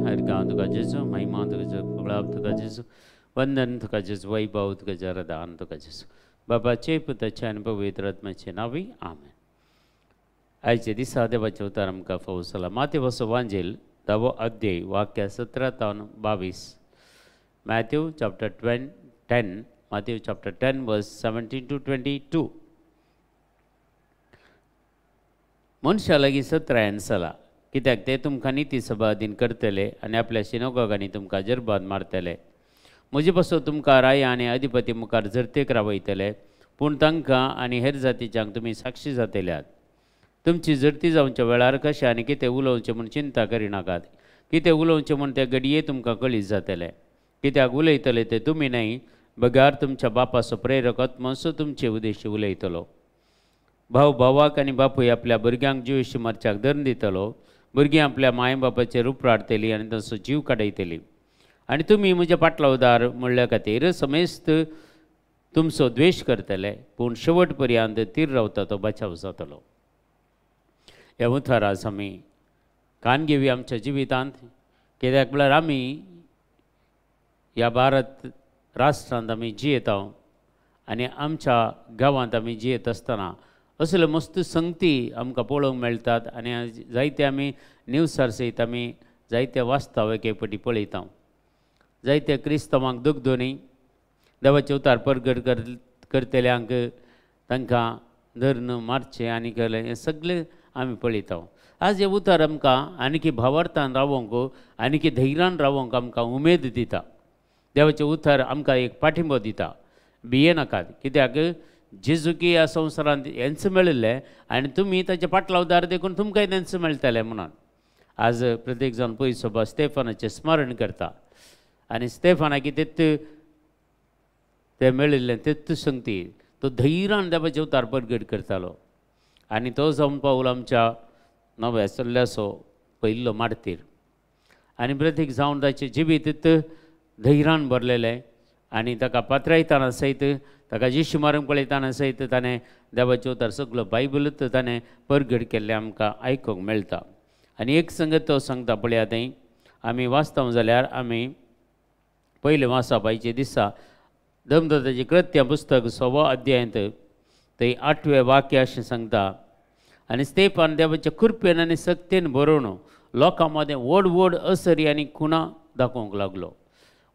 हरगांव तुका जेजू महिमा तुका जेजू प्रभाव तुका जेजू वंदन तुका जेजू वैभव तुका जरदान तुका जेजू बाबाचे पुताचे आनी पवित्र आत्म्याचे नावी आमेन. आयचे दिसा देवाचे उतार आमकां फवसला माथेवाचो वांजेल 10 अध्याय वाक्य 17 ते 22. Matthew chapter 10, Matthew chapter 10 verse 17 to 22. मनशा लागीं सत्रायन चला, कित्याक ते तुमकां निती सभा अधीन करतले आनी आपल्या सिनोगोगांनी तुमकां जरबाद मारतले. म्हजे पासून तुमकां राया आनी अधिपती मुखार जरतेक रावयतले, पूण तांकां आनी हेर जातीच्यांक तुमी साक्षी जातल्यात. तुमची जरती जावच्या वेळार कशें आनी कितें उलोवचें म्हूण चिंता करिनाकात. कितें उलोवचें म्हूण ते घडये तुमकां कळीत जातलें. कित्याक उलयतले ते तुमी न्हय, बगार तुमच्या बापाचो प्रेरक आत्मो तुमचे उद्देशी उलयतलो. भाव भावाक आनी बापूय आपल्या भुरग्यांक जिवेशी मारच्याक दंड दितलो. भुरगीं आपल्या माय बापाचेर रूप राडटलीं आनी तांचो जीव काडयतलीं. आनी तुमी म्हज्या फाटला उदार म्हणल्या खातीर समेस्त तुमचो द्वेश करतले, पूण शेवट पर्यंत तीर रावता तो बचाव जातलो. ह्या उतारास आमी कान घेवया आमच्या जिवितांत, कित्याक म्हळ्यार आमी ह्या भारत राष्ट्रांत आमी जियेता आनी आमच्या गांवांत आमी जियेत आसतना असल्यो मस्त संगती आमकां पळोवंक मेळटात आनी जायते आमी न्यूजार सयत आमी जायते वाचता एके फावटी पळयता. जायते क्रिस्तांवांक दुखदोनी देवाचे उतार परगट करतल्यांक तांकां धरून मारचें आनी केलें हें सगळें आमी पळयता. आज हे उतार आमकां आनीकी भावार्थान रावोंक आनीकी धैर्यान रावोंक आमकां उमेद दिता. देवाचे उतार आमकां एक पाठिंबो दिता. भियेनाकात, कित्याक जेजूकी ह्या संवसारांत हेंच मेळिल्लें आनी तुमी ताचे फाटला उदार देखून तुमकांय तेंच मेळटलें म्हणून. आज प्रत्येक जाण पयस सोबा स्तेफानाचें स्मरण करता आनी स्तेफानाक तें मेळिल्लें तेच संगती तो धैर्यान देवाचे उतार परगट करतालो. आनी तो जावन पावलो आमच्या नव्या चल्ल्याचो पयलो मार्तीर. आनी प्रत्येक जावन ताचें जिवीत धैर्यान भरलेलें आनी ताका पात्रायतना सयत ताका जिशू मारूंक पळयतना सयत ताणें देवाचे उतार सगळो बायबलूच ताणें परगट केल्लें आमकां आयकूंक मेळटा. आनी एक संगत तो सांगता पळयात थंय आमी वाचता जाल्यार आमी पयलें वाचप आयचे दिसा दमदत्ताचें कृत्य पुस्तक 6 अध्यायांत थंय 8वें वाक्य अशें सांगता. आनी स्तेफान देवाच्या कृपेन आनी सक्तेन बरोवन लोकां मदें व्हड व्हड असरी आनी खुणां दाखोवंक लागलो.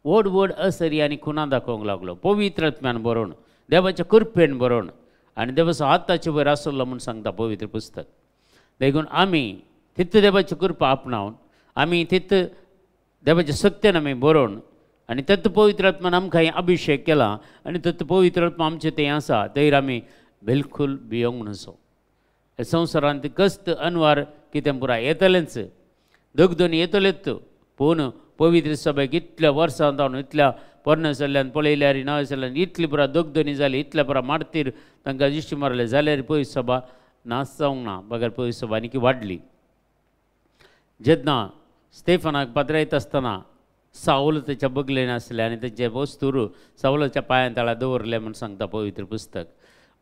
व्हड व्हड असरी आनी खुणां दाखोवंक लागलो. पवित्र आत्म्यान बरोवन देवाच्या कृपेन बरोवन आनी देवाचो हात ताचे वयर आसलो म्हूण सांगता पवित्र पुस्तक. देखून आमी तित्त देवाची कृपा आपणावन आमी तित्त देवाच्या सक्तेन आमी बरोवन आनी तत्त पवित्र आत्म्यान आमकां अभिशेक केला आनी तत्त पवित्र आत्मा आमचें तें आसा थंय आमी बिलकूल भियोंक नजो. हे संवसारांत कश्ट अनवार कितें पुराय येतलेंच, दोगदोनी येतलेच, पूण पवित्र सभेक इतल्या वर्सां जावन इतल्या पोरणे जाल्ल्यान पळयल्यार नवे जाल्ल्यान इतली पुरा दोगदोनी जाली, इतल्या पुरा मारतीर तांकां जिश्टी मारले जाल्यार पयस सभा नास जावंक ना. बगर पयस सभा आनीक वाडली. जेन्ना स्तेफानाक पात्रायत आसतना सावल तेच्या बगलेन आसले आनी तेचे वस्तूर सावलाच्या पांयां ताळा दवरले म्हूण सांगता पवित्र पुस्तक.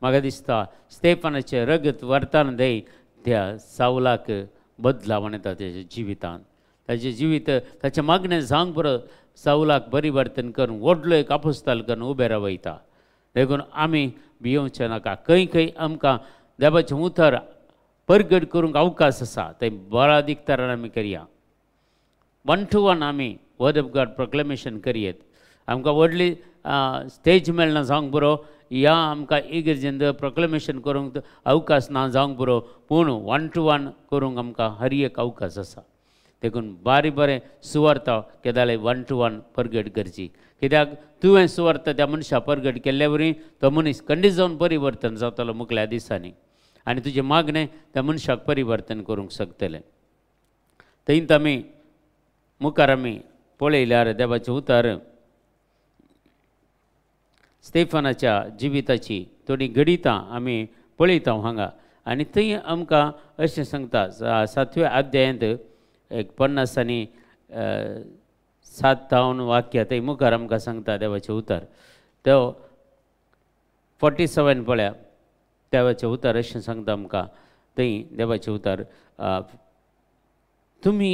म्हाका दिसता स्तेफानाचें रगत वर्तान दय त्या सावलाक बदलाव येता तेच्या जिवितांत. ताचें जिवीत ताचें मागणें जावंक पुरो सावलाक परिवर्तन करून व्हडलो एक आपोस्ताल करून उबे रावयता. देखून आमी भियोवचें नाका. खंय खंय आमकां देवाचें उतर परगट करूंक अवकाश आसा थंय बरा दिगतारान आमी करया. 1 to 1 आमी वर्ड ऑफ गॉड प्रोक्लेमेशन करयेत. आमकां व्हडली स्टेज मेळना जावंक बरो, ह्या आमकां इगर्जेंत प्रोक्लेमेशन करूंक अवकाश ना जावंक बरो, पूण 1 to 1 करूंक आमकां हर एक अवकाश आसा. देखून बारी बरें सुवार्ता केदाले 1 to 1 परगट करची. कित्याक तुवें सुवार्ता त्या मनशा परगट केल्ल्या वरी तो मनीस खंडीत जावन परिवर्तन जातलो मुखल्या दिसांनी आनी तुजें मागणें त्या मनशाक परिवर्तन करूंक शकतलें. थंयत आमी मुखार आमी पळयल्यार देवाचें उतार स्तेफानाच्या जिविताची थोडी गणितां आमी पळयता हांगा. आनी थंय आमकां अशें सांगता 7व्या अध्यायांत 50 आनी 57 वाक्य थंय मुखार आमकां सांगता देवाचें उतार. तो 47 पळया देवाचें उतार अशें सांगता आमकां थंय देवाचें उतार तुमी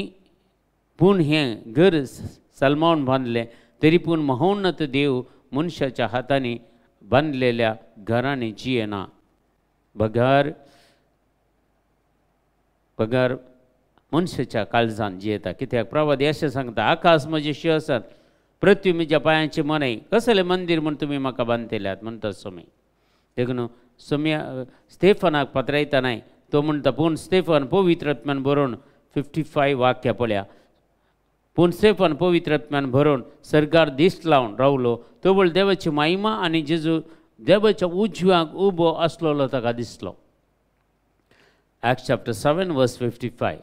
पूण हें घर सलमावन बांदलें तरी पूण महोन्नत देव मनशाच्या हातांनी बांदलेल्या घरांनी जियेना. पगार पगार मनशाच्या काळजान जियेता. कित्याक प्रवादी अशें सांगता, आकाश म्हजे शी आसात, पृथ्वी म्हज्या पांयाचे मनय, कसलें मंदीर म्हण तुमी म्हाका बांदलेल्यात म्हणटा सोमी. देखून सोम्या स्टेफनाक पात्रायतानाय तो म्हणटा, पूण स्टेफन पवित्र आत्म्यान भरून 55 वाक्या पळया. पूण स्टेफन पवित्र आत्म्यान भरून सरकार दिश्ट लावन रावलो तो देवाची महिमा आनी जेजू देवाच्या उजव्याक उबो आसलोलो ताका दिसलो. Acts chapter 7 verse 55.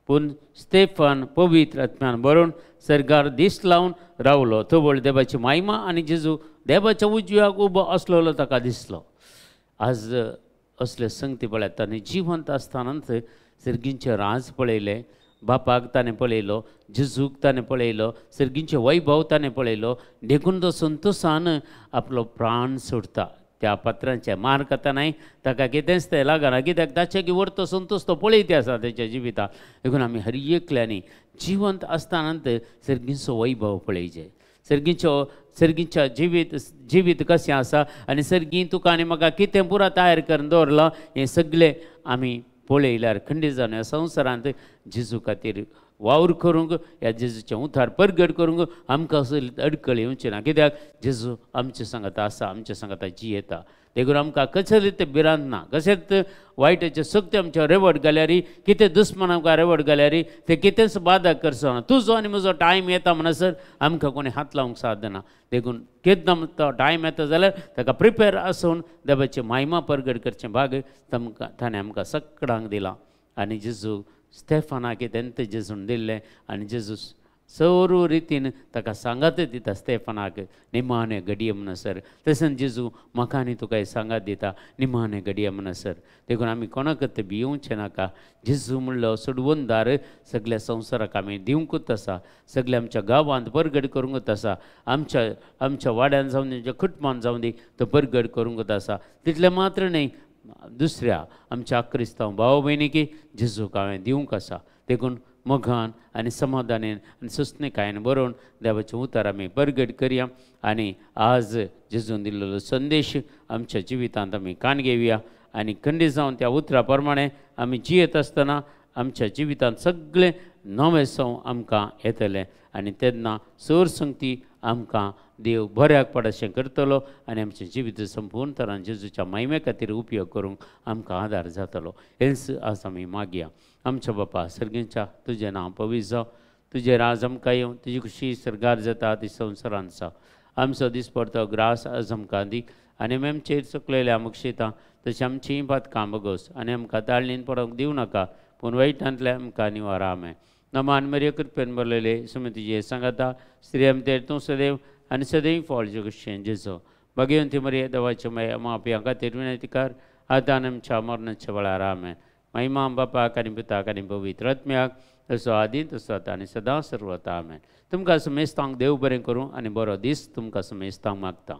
पूण स्टेफन पवित्र आत्म्यान भरून सरकार दिश्ट लावन रावलो तो देवाची महिमा आनी जेजू देवाच्या उजव्याक उबो आसलोलो ताका दिसलो. आज असले संगती पळयात, ताणें जिवंत आसतानाच सर्गींचे राज पळयले, बापाक ताणें पळयलो, जेजूक ताणें पळयलो, सर्गींचे वैभव ताणें पळयलो, देखून तो संतोशान आपलो प्राण सोडता. त्या पात्रांचे मार खातानाय ताका कितेंच तें लागना, कित्याक ताचे की व्हरतो संतोश तो पळयती आसा तेच्या जिविताक. देखून आमी हर एकल्यांनी जिवंत आसतानाच सर्गींचो वैभव पळयचे. सर्गीच्या जिवीत कशें आसा आनी सर्गी तुका आनी म्हाका कितें पुरा तयार करून दवरलां हें सगळें आमी पळयल्यार खंडीत जावन ह्या संवसारांत जेजू खातीर वावर करूंक, ह्या जेजूचें उद्धार परगट करूंक आमकां असली अडकळ येवची ना. कित्याक जेजू आमचे सांगाता आसा, आमचे सांगाता जियेता. देखून आमकां कसलें तें भिरांत ना, कशेंच वायटाचे सत्य आमच्या रेवट घाल्यारी, कितें दुस्मान आमकां रेवट घाल्यारी ते कितेंच बाधा करचो ना. तुजो आनी म्हजो टायम येता म्हणसर आमकां कोणी हात लावंक सादना. देखून केन्ना तो टायम येता जाल्यार ताका प्रिपेर आसून देवाची महिमा परगट करचें भाग ताणें आमकां सगळ्यांक दिलां. आनी जेजू स्टेफनाक तेंत जेजून दिल्लें आनी जेजू सर्व रितीन ताका सांगात दिता स्टेफनाक निमाणे घडये म्हणसर. तशें जेजू म्हाका आनी तुका सांगात दिता निमाणे घडये म्हणसर. देखून आमी कोणाक भिवचें नाका. जेजू म्हणलो सोडवंदार सगळ्या संवसाराक आमी दिवंकूच आसा, सगळ्या आमच्या गांवांत परगट करूंकच आसा, आमच्या वाड्यान जावन आमच्या कुटुंबान जावन दी तो परगट करूंकच आसा. तितलें मात्र न्ही, दुसऱ्या आमच्या क्रिस्तांव भाव भयणीकी जेजूक हांवें दिवंक आसा. देखून मोगान आनी समाधानान आनी सुस्नेकायेन बरोवन देवाचें उतार आमी परगट करया आनी आज जेजून दिल्लो संदेश आमच्या जिवितांत आमी कान घेवया आनी खंडीत जावन त्या उतरा प्रमाणे आमी जियेत आसतना आमच्या जिवितांत सगळें नवें सव आमकां येतलें आनी तेन्ना सर संगती आमकां देव बऱ्याक पडशें करतलो आनी आमचें जिवीत संपूर्ण तरान जेजूच्या महिमे खातीर उपयोग करूंक आमकां आदार जातलो. हेच आज आमी मागया. आमच्या बापा सर्गींच्या तुजें नांव पवित्र जावं, तुजें राज आमकां येवं, तुजी खुशी सरगार जाता ती संवसारांत आसा. आमचो दिसपडतो ग्रास आज आमकां दी आनी आमी आमचेर चुकलेल्या मुक्षितां तशीं आमचीं पातकां बगोस आनी आमकां ताळणीन पडोवंक दिवं नाका, पूण वायटांतल्यान आमकां निवारा. आमेन. नमान मरिय कृपेन भरलेले सुमतीजे सांगाता स्त्री आमचेर तूं सदैव आनी सदैव फळचें कुशें जेजो भगवंती मरिय देवाचे मापियां खातीर विनंतीकार आतां आमच्या मरणाच्या वेळार. आमेन. महिमा बापाक आनी पुताक आनी पवित्र आत्म्याक तसो आदी तसो आतां आनी सदां सर्वता. आमेन. तुमकां समेस्तांक देव बरें करूं आनी बरो दीस तुमकां समेस्तांक मागता.